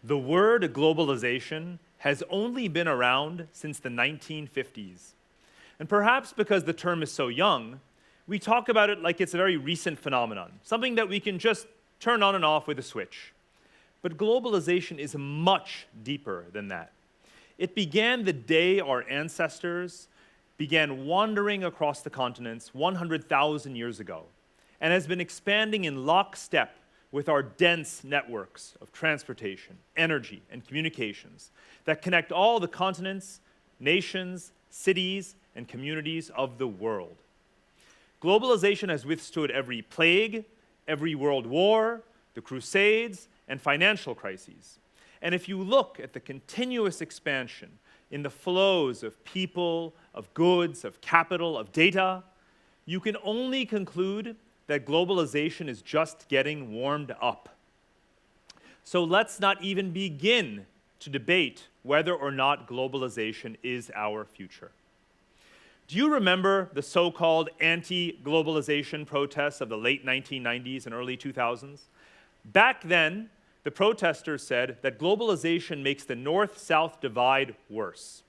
The word globalization has only been around since the 1950s. And perhaps because the term is so young, we talk about it like it's a very recent phenomenon, something that we can just turn on and off with a switch. But globalization is much deeper than that. It began the day our ancestors began wandering across the continents 100,000 years ago, and has been expanding in lockstep with our dense networks of transportation, energy, and communications that connect all the continents, nations, cities, and communities of the world. Globalization has withstood every plague, every world war, the Crusades, and financial crises. And if you look at the continuous expansion in the flows of people, of goods, of capital, of data, you can only conclude that globalization is just getting warmed up. So let's not even begin to debate whether or not globalization is our future. Do you remember the so-called anti-globalization protests of the late 1990s and early 2000s? Back then, the protesters said that globalization makes the North-South divide worse.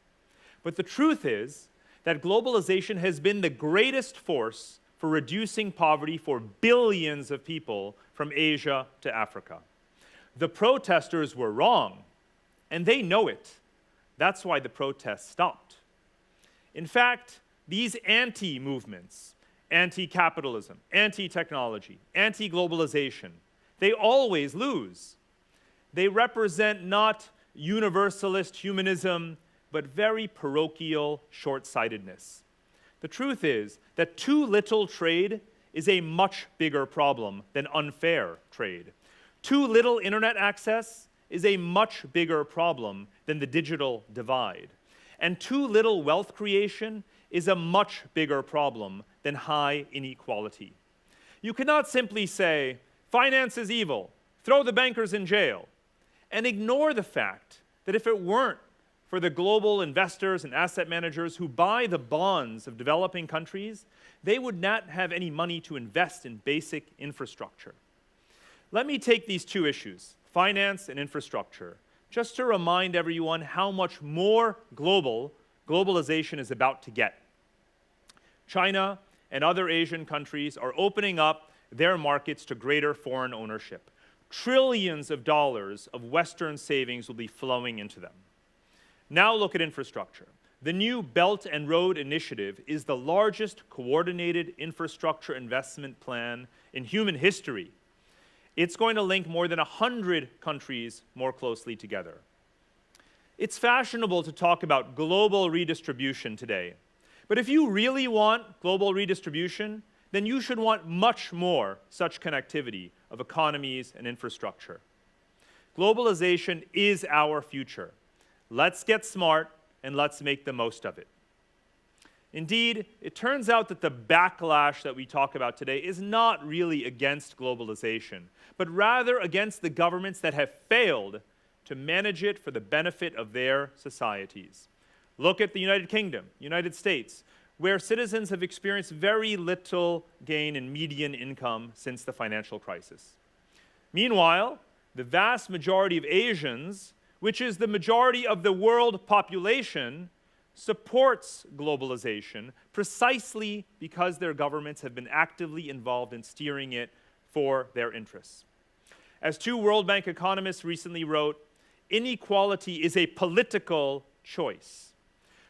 But the truth is that globalization has been the greatest force for reducing poverty for billions of people from Asia to Africa. The protesters were wrong, and they know it. That's why the protests stopped. In fact, these anti-movements, anti-capitalism, anti-technology, anti-globalization, they always lose. They represent not universalist humanism, but very parochial short-sightedness. The truth is that too little trade is a much bigger problem than unfair trade. Too little internet access is a much bigger problem than the digital divide. And too little wealth creation is a much bigger problem than high inequality. You cannot simply say, finance is evil, throw the bankers in jail, and ignore the fact that if it weren't for the global investors and asset managers who buy the bonds of developing countries, they would not have any money to invest in basic infrastructure. Let me take these two issues, finance and infrastructure, just to remind everyone how much more globalization is about to get. China and other Asian countries are opening up their markets to greater foreign ownership. Trillions of dollars of Western savings will be flowing into them. Now look at infrastructure. The new Belt and Road Initiative is the largest coordinated infrastructure investment plan in human history. It's going to link more than 100 countries more closely together. It's fashionable to talk about global redistribution today. But if you really want global redistribution, then you should want much more such connectivity of economies and infrastructure. Globalization is our future. Let's get smart and let's make the most of it. Indeed, it turns out that the backlash that we talk about today is not really against globalization, but rather against the governments that have failed to manage it for the benefit of their societies. Look at the United Kingdom, United States, where citizens have experienced very little gain in median income since the financial crisis. Meanwhile, the vast majority of Asians, which is the majority of the world population, supports globalization precisely because their governments have been actively involved in steering it for their interests. As two World Bank economists recently wrote, inequality is a political choice.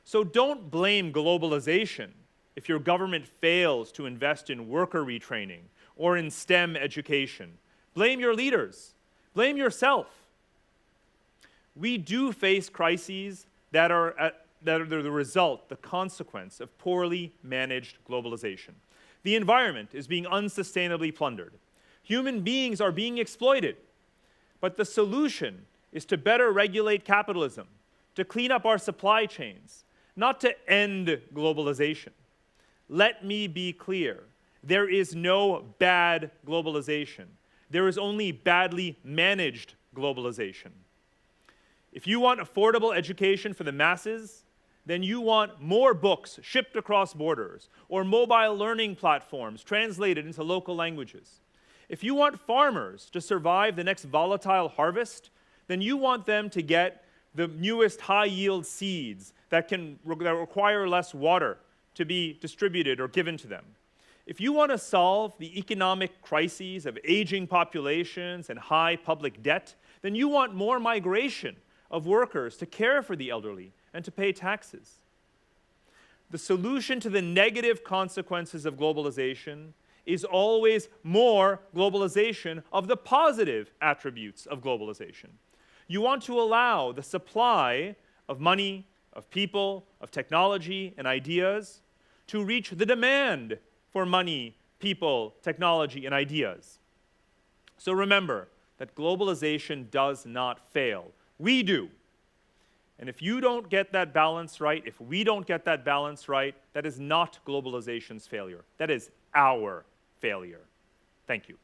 So don't blame globalization if your government fails to invest in worker retraining or in STEM education. Blame your leaders. Blame yourself. We do face crises that are the result, the consequence of poorly managed globalization. The environment is being unsustainably plundered. Human beings are being exploited. But the solution is to better regulate capitalism, to clean up our supply chains, not to end globalization. Let me be clear. There is no bad globalization. There is only badly managed globalization. If you want affordable education for the masses, then you want more books shipped across borders or mobile learning platforms translated into local languages. If you want farmers to survive the next volatile harvest, then you want them to get the newest high-yield seeds that require less water to be distributed or given to them. If you want to solve the economic crises of aging populations and high public debt, then you want more migration of workers to care for the elderly and to pay taxes. The solution to the negative consequences of globalization is always more globalization of the positive attributes of globalization. You want to allow the supply of money, of people, of technology, and ideas to reach the demand for money, people, technology, and ideas. So remember that globalization does not fail. We do. And if you don't get that balance right, if we don't get that balance right, that is not globalization's failure. That is our failure. Thank you.